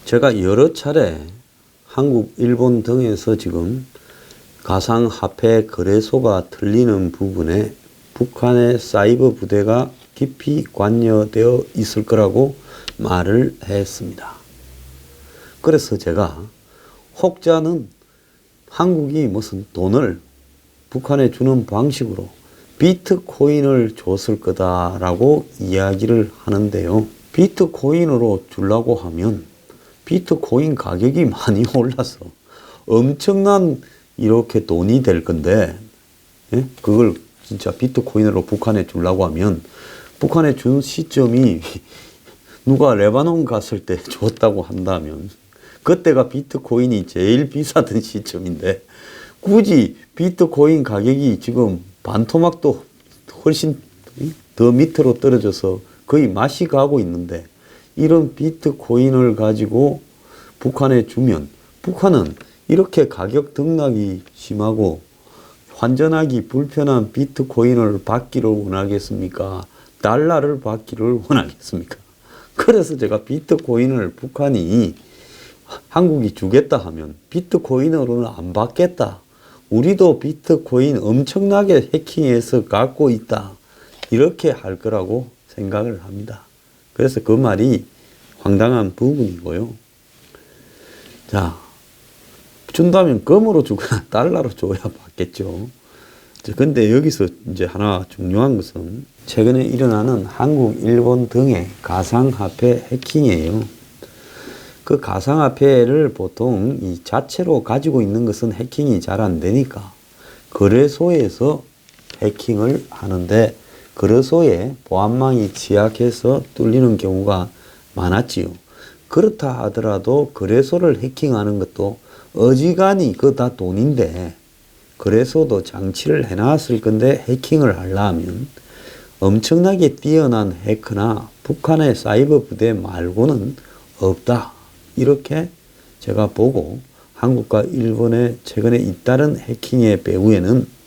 제가 여러 차례 한국, 일본 등에서 지금 가상화폐 거래소가 틀리는 부분에 북한의 사이버 부대가 깊이 관여되어 있을 거라고 말을 했습니다. 그래서 제가 혹자는 한국이 무슨 돈을 북한에 주는 방식으로 비트코인을 줬을 거다라고 이야기를 하는데요. 비트코인으로 주려고 하면 비트코인 가격이 많이 올라서 엄청난 이렇게 돈이 될 건데, 예? 그걸 진짜 비트코인으로 북한에 주려고 하면 북한에 준 시점이 누가 레바논 갔을 때 줬다고 한다면 그때가 비트코인이 제일 비싸던 시점인데 굳이 비트코인 가격이 지금 반토막도 훨씬 더 밑으로 떨어져서 거의 맛이 가고 있는데 이런 비트코인을 가지고 북한에 주면 북한은 이렇게 가격 등락이 심하고 환전하기 불편한 비트코인을 받기를 원하겠습니까? 달러를 받기를 원하겠습니까? 그래서 제가 비트코인을 북한이 한국이 주겠다 하면 비트코인으로는 안 받겠다. 우리도 비트코인 엄청나게 해킹해서 갖고 있다. 이렇게 할 거라고 생각을 합니다. 그래서 그 말이 황당한 부분이고요. 자, 준다면 금으로 주거나 달러로 줘야 받겠죠. 근데 여기서 이제 하나 중요한 것은 최근에 일어나는 한국, 일본 등의 가상화폐 해킹이에요. 그 가상화폐를 보통 이 자체로 가지고 있는 것은 해킹이 잘 안 되니까 거래소에서 해킹을 하는데 거래소에 보안망이 취약해서 뚫리는 경우가 많았지요. 그렇다 하더라도 거래소를 해킹하는 것도 어지간히 그거 다 돈인데 거래소도 장치를 해놨을 건데 해킹을 하려면 엄청나게 뛰어난 해커나 북한의 사이버 부대 말고는 없다. 이렇게 제가 보고 한국과 일본의 최근에 잇따른 해킹의 배후에는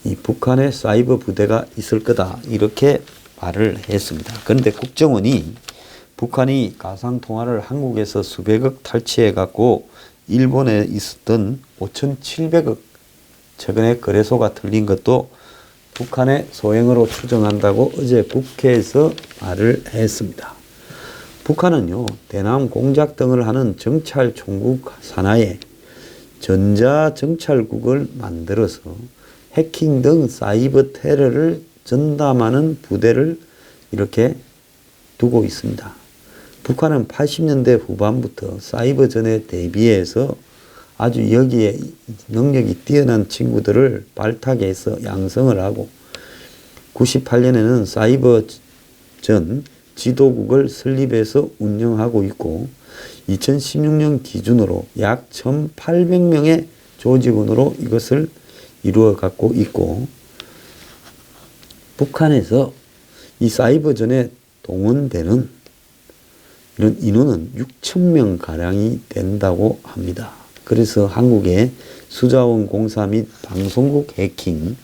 이 북한의 사이버 부대가 있을 거다. 이렇게 말을 했습니다. 그런데 국정원이 북한이 가상통화를 한국에서 수백억 탈취해 갖고 일본에 있었던 5,700억 최근에 거래소가 틀린 것도 북한의 소행으로 추정한다고 어제 국회에서 말을 했습니다. 북한은요, 대남 공작 등을 하는 정찰 총국 산하에 전자정찰국을 만들어서 해킹 등 사이버 테러를 전담하는 부대를 이렇게 두고 있습니다. 북한은 80년대 후반부터 사이버전에 대비해서 아주 여기에 능력이 뛰어난 친구들을 발탁해서 양성을 하고 98년에는 사이버전 지도국을 설립해서 운영하고 있고 2016년 기준으로 약 1,800명의 조직원으로 이것을 이루어 갖고 있고 북한에서 이 사이버전에 동원되는 이런 인원은 6,000명 가량이 된다고 합니다. 그래서 한국의 수자원 공사 및 방송국 해킹,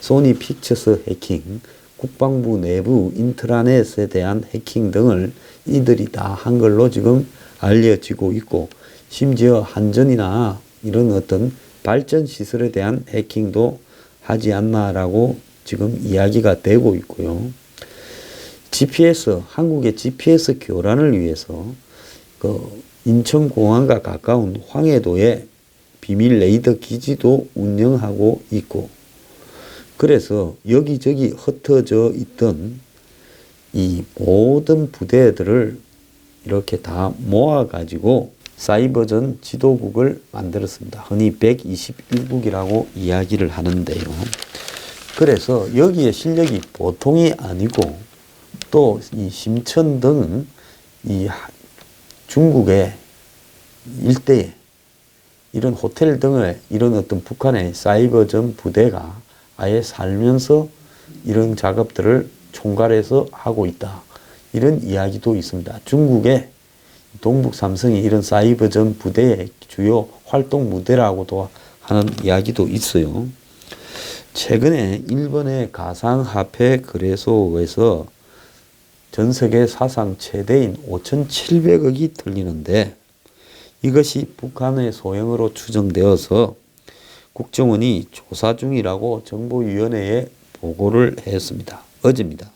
소니 픽처스 해킹, 국방부 내부 인트라넷에 대한 해킹 등을 이들이 다 한 걸로 지금 알려지고 있고 심지어 한전이나 이런 어떤 발전 시설에 대한 해킹도 하지 않나라고 지금 이야기가 되고 있고요. GPS, 한국의 GPS 교란을 위해서 그 인천공항과 가까운 황해도에 비밀 레이더 기지도 운영하고 있고 그래서 여기저기 흩어져 있던 이 모든 부대들을 이렇게 다 모아가지고 사이버전 지도국을 만들었습니다. 흔히 121국이라고 이야기를 하는데요. 그래서 여기에 실력이 보통이 아니고 또 이 심천 등 이 중국의 일대에 이런 호텔 등의 이런 어떤 북한의 사이버전 부대가 아예 살면서 이런 작업들을 총괄해서 하고 있다. 이런 이야기도 있습니다. 중국의 동북 삼성이 이런 사이버전 부대의 주요 활동 무대라고도 하는 이야기도 있어요. 최근에 일본의 가상화폐 거래소에서 전 세계 사상 최대인 5,700억이 틀리는데 이것이 북한의 소행으로 추정되어서 국정원이 조사 중이라고 정보위원회에 보고를 했습니다. 어제입니다.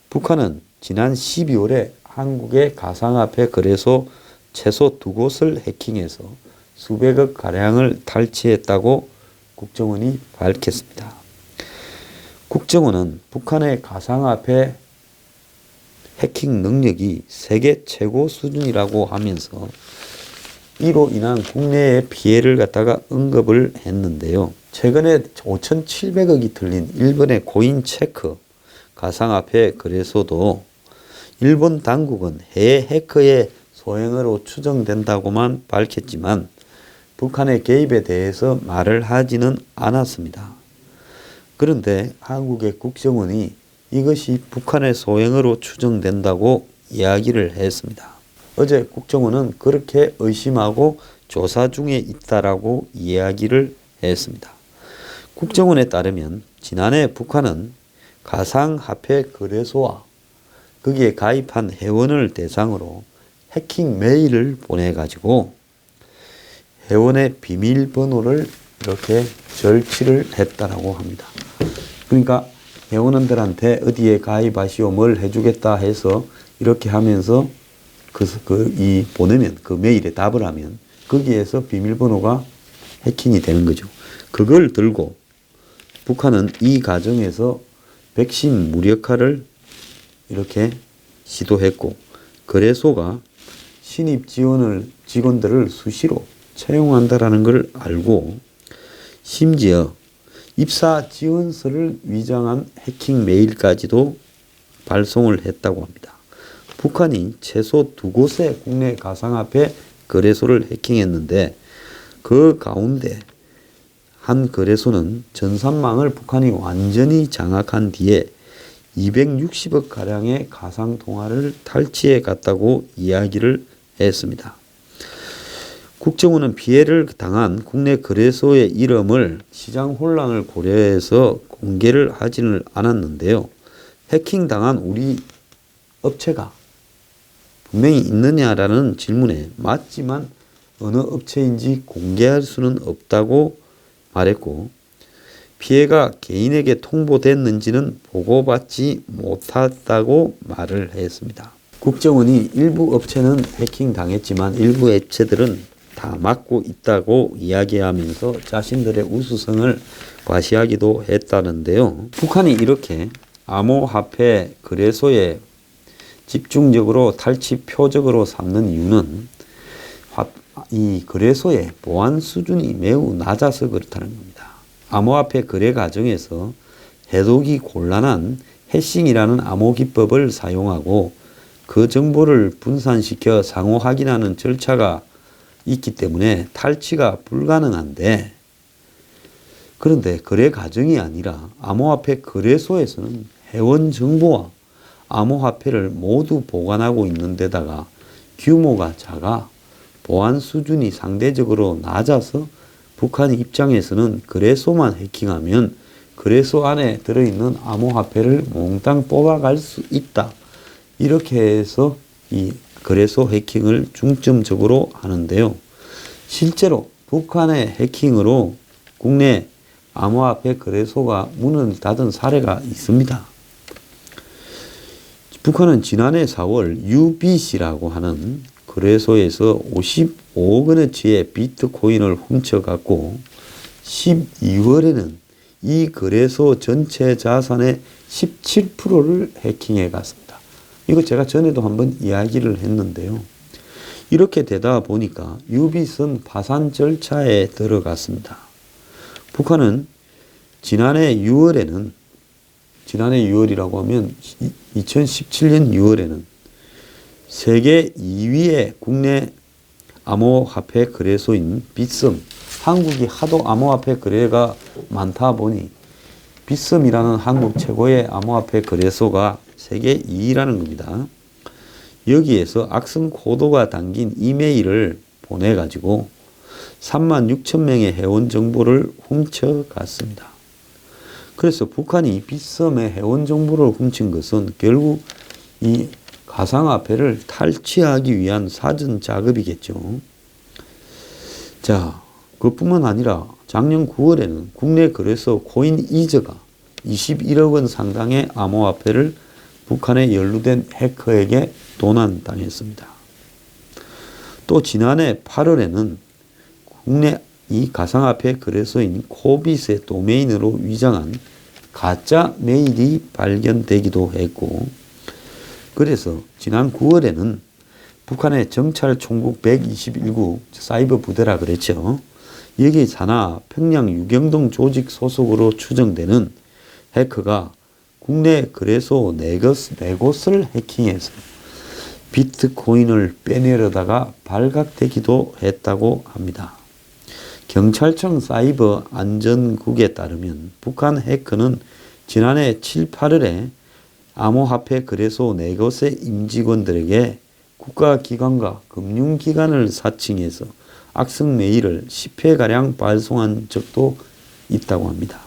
북한은 지난 12월에 한국의 가상화폐 거래소 최소 2곳을 해킹해서 수백억 가량을 탈취했다고 국정원이 밝혔습니다. 국정원은 북한의 가상화폐 해킹 능력이 세계 최고 수준이라고 하면서 이로 인한 국내의 피해를 갖다가 언급을 했는데요. 최근에 5,700억이 틀린 일본의 코인체크 가상화폐 거래소도 일본 당국은 해외 해커의 소행으로 추정된다고만 밝혔지만 북한의 개입에 대해서 말을 하지는 않았습니다. 그런데 한국의 국정원이 이것이 북한의 소행으로 추정된다고 이야기를 했습니다. 어제 국정원은 그렇게 의심하고 조사 중에 있다라고 이야기를 했습니다. 국정원에 따르면 지난해 북한은 가상화폐 거래소와 거기에 가입한 회원을 대상으로 해킹 메일을 보내가지고 회원의 비밀번호를 이렇게 절취를 했다라고 합니다. 그러니까 회원들한테 어디에 가입하시오 뭘 해주겠다 해서 이렇게 하면서 보내면 그 메일에 답을 하면 거기에서 비밀번호가 해킹이 되는 거죠. 그걸 들고 북한은 이 과정에서 백신 무력화를 이렇게 시도했고 거래소가 신입 직원들을 수시로 채용한다라는 걸 알고 심지어 입사 지원서를 위장한 해킹 메일까지도 발송을 했다고 합니다. 북한이 최소 2곳의 국내 가상화폐 거래소를 해킹했는데 그 가운데 한 거래소는 전산망을 북한이 완전히 장악한 뒤에 260억 가량의 가상통화를 탈취해 갔다고 이야기를 했습니다. 국정원은 피해를 당한 국내 거래소의 이름을 시장 혼란을 고려해서 공개를 하지는 않았는데요. 해킹당한 우리 업체가 분명히 있느냐라는 질문에 맞지만 어느 업체인지 공개할 수는 없다고 말했고 피해가 개인에게 통보됐는지는 보고받지 못했다고 말을 했습니다. 국정원이 일부 업체는 해킹당했지만 일부 업체들은 다 막고 있다고 이야기하면서 자신들의 우수성을 과시하기도 했다는데요. 북한이 이렇게 암호화폐 거래소에 집중적으로 탈취 표적으로 삼는 이유는 이 거래소의 보안 수준이 매우 낮아서 그렇다는 겁니다. 암호화폐 거래 과정에서 해독이 곤란한 해싱이라는 암호 기법을 사용하고 그 정보를 분산시켜 상호 확인하는 절차가 있기 때문에 탈취가 불가능한데 그런데 거래 과정이 아니라 암호화폐 거래소에서는 회원 정보와 암호화폐를 모두 보관하고 있는 데다가 규모가 작아 보안 수준이 상대적으로 낮아서 북한 입장에서는 거래소만 해킹하면 거래소 안에 들어있는 암호화폐를 몽땅 뽑아갈 수 있다. 이렇게 해서 이 거래소 해킹을 중점적으로 하는데요. 실제로 북한의 해킹으로 국내 암호화폐 거래소가 문을 닫은 사례가 있습니다. 북한은 지난해 4월 UBC라고 하는 거래소에서 55억 원어치의 비트코인을 훔쳐갔고 12월에는 이 거래소 전체 자산의 17%를 해킹해 갔습니다. 이거 제가 전에도 한번 이야기를 했는데요. 이렇게 되다 보니까 UBC는 파산 절차에 들어갔습니다. 북한은 지난해 6월이라고 하면 2017년 6월에는 세계 2위의 국내 암호화폐 거래소인 빗썸, 한국이 하도 암호화폐 거래가 많다 보니 빗썸이라는 한국 최고의 암호화폐 거래소가 세계 2위라는 겁니다. 여기에서 악성 코드가 담긴 이메일을 보내가지고 36,000명의 회원 정보를 훔쳐갔습니다. 그래서 북한이 빗썸의 회원 정보를 훔친 것은 결국 이 가상화폐를 탈취하기 위한 사전 작업이겠죠. 자, 그뿐만 아니라 작년 9월에는 국내 거래소 코인이저가 21억 원 상당의 암호화폐를 북한에 연루된 해커에게 도난당했습니다. 또 지난해 8월에는 국내 이 가상화폐 거래소인 코빗의 도메인으로 위장한 가짜 메일이 발견되기도 했고, 그래서 지난 9월에는 북한의 정찰 총국 121구 사이버 부대라 그랬죠. 여기 산하 평양 유경동 조직 소속으로 추정되는 해커가 국내 거래소 4곳을 해킹해서 비트코인을 빼내려다가 발각되기도 했다고 합니다. 경찰청 사이버 안전국에 따르면 북한 해커는 지난해 7, 8월에 암호화폐 거래소 4곳의 임직원들에게 국가기관과 금융기관을 사칭해서 악성 메일을 10회가량 발송한 적도 있다고 합니다.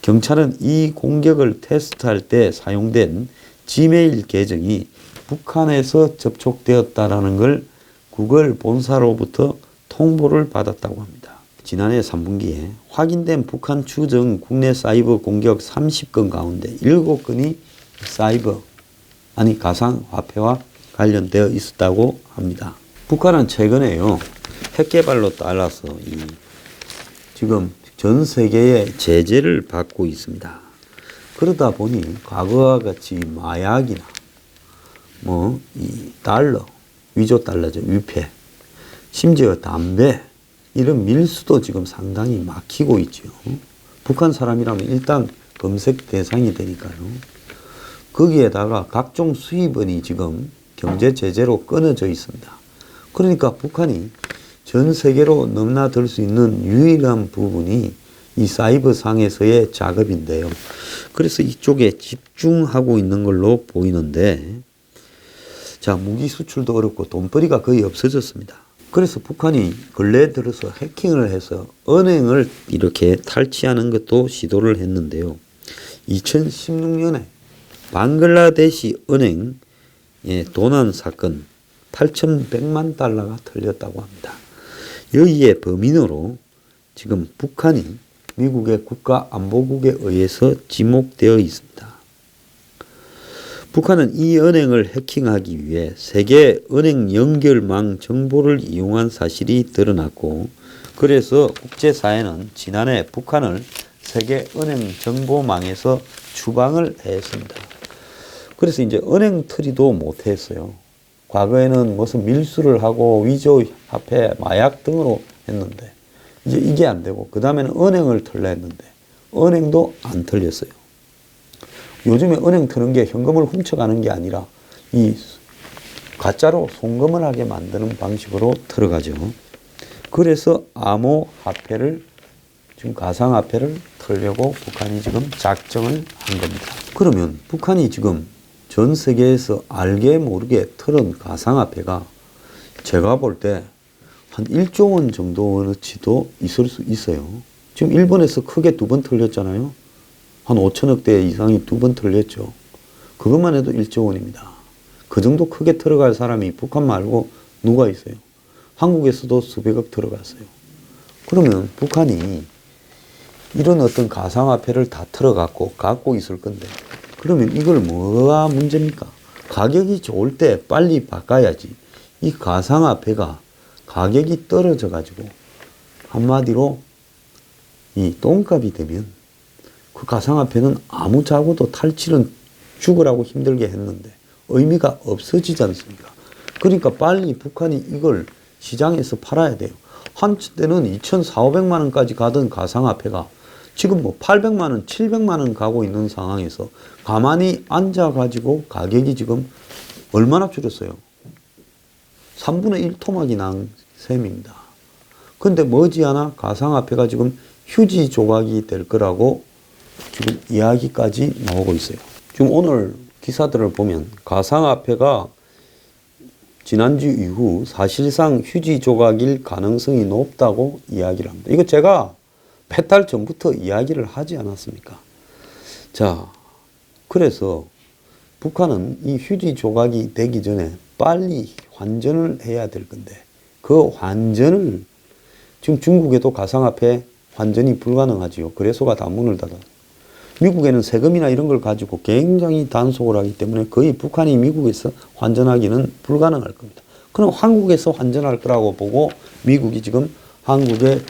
경찰은 이 공격을 테스트할 때 사용된 지메일 계정이 북한에서 접촉되었다라는 걸 구글 본사로부터 통보를 받았다고 합니다. 지난해 3분기에 확인된 북한 추정 국내 사이버 공격 30건 가운데 7건이 가상화폐와 관련되어 있었다고 합니다. 북한은 최근에요, 핵개발로 따라서 지금 전 세계의 제재를 받고 있습니다. 그러다 보니 과거와 같이 마약이나 달러, 위조 달러죠, 위패, 심지어 담배 이런 밀수도 지금 상당히 막히고 있죠. 북한 사람이라면 일단 검색 대상이 되니까요. 거기에다가 각종 수입원이 지금 경제 제재로 끊어져 있습니다. 그러니까 북한이 전 세계로 넘나들 수 있는 유일한 부분이 이 사이버 상에서의 작업인데요. 그래서 이쪽에 집중하고 있는 걸로 보이는데, 자, 무기 수출도 어렵고 돈벌이가 거의 없어졌습니다. 그래서 북한이 근래 들어서 해킹을 해서 은행을 이렇게 탈취하는 것도 시도를 했는데요. 2016년에 방글라데시 은행 도난 사건 8,100만 달러가 털렸다고 합니다. 여기에 범인으로 지금 북한이 미국의 국가안보국에 의해서 지목되어 있습니다. 북한은 이 은행을 해킹하기 위해 세계 은행 연결망 정보를 이용한 사실이 드러났고, 그래서 국제사회는 지난해 북한을 세계 은행 정보망에서 추방을 했습니다. 그래서 이제 은행 처리도 못했어요. 과거에는 무슨 밀수를 하고 위조 화폐, 마약 등으로 했는데 이제 이게 안 되고, 그 다음에는 은행을 털려 했는데 은행도 안 털렸어요. 요즘에 은행 트는 게 현금을 훔쳐가는 게 아니라 이 가짜로 송금을 하게 만드는 방식으로 들어가죠. 그래서 암호화폐를, 지금 가상화폐를 털려고 북한이 지금 작정을 한 겁니다. 그러면 북한이 지금 전 세계에서 알게 모르게 털은 가상화폐가 제가 볼 때 한 1조 원 정도치도 있을 수 있어요. 지금 일본에서 크게 2번 털렸잖아요. 한 5천억 대 이상이 2번 털렸죠. 그것만 해도 1조 원입니다. 그 정도 크게 들어갈 사람이 북한 말고 누가 있어요? 한국에서도 수백억 들어갔어요. 그러면 북한이 이런 어떤 가상화폐를 다 털어갖고 갖고 있을 건데, 그러면 이걸 뭐가 문제입니까? 가격이 좋을 때 빨리 바꿔야지. 이 가상화폐가 가격이 떨어져 가지고 한마디로 이 똥값이 되면 그 가상화폐는 아무 자고도 탈취는 죽으라고 힘들게 했는데 의미가 없어지지 않습니까? 그러니까 빨리 북한이 이걸 시장에서 팔아야 돼요. 한때는 2,400~500만 원까지 가던 가상화폐가 지금 800만 원, 700만 원 가고 있는 상황에서 가만히 앉아가지고 가격이 지금 얼마나 줄였어요? 3분의 1 토막이 난 셈입니다. 근데 머지않아 가상화폐가 지금 휴지 조각이 될 거라고 지금 이야기까지 나오고 있어요. 지금 오늘 기사들을 보면 가상화폐가 지난주 이후 사실상 휴지 조각일 가능성이 높다고 이야기를 합니다. 이거 제가 몇 달 전부터 이야기를 하지 않았습니까? 자, 그래서 북한은 이 휴지 조각이 되기 전에 빨리 환전을 해야 될 건데 그 환전을 지금 중국에도 가상화폐 환전이 불가능하지요. 거래소가 다 문을 닫아. 미국에는 세금이나 이런 걸 가지고 굉장히 단속을 하기 때문에 거의 북한이 미국에서 환전하기는 불가능할 겁니다. 그럼 한국에서 환전할 거라고 보고 미국이 지금 한국의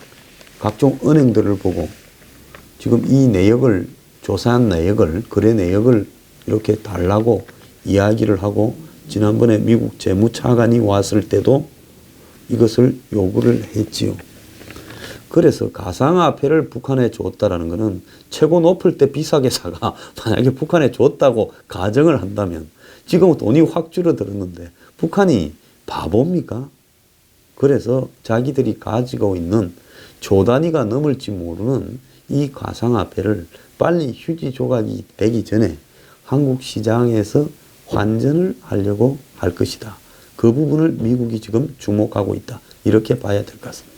각종 은행들을 보고 지금 이 내역을 조사한 내역을 거래 내역을 이렇게 달라고 이야기를 하고 지난번에 미국 재무차관이 왔을 때도 이것을 요구를 했지요. 그래서 가상화폐를 북한에 줬다라는 것은 최고 높을 때 비싸게 사가 만약에 북한에 줬다고 가정을 한다면 지금은 돈이 확 줄어들었는데 북한이 바보입니까? 그래서 자기들이 가지고 있는 조 단위가 넘을지 모르는 이 가상화폐를 빨리 휴지 조각이 되기 전에 한국 시장에서 환전을 하려고 할 것이다. 그 부분을 미국이 지금 주목하고 있다. 이렇게 봐야 될 것 같습니다.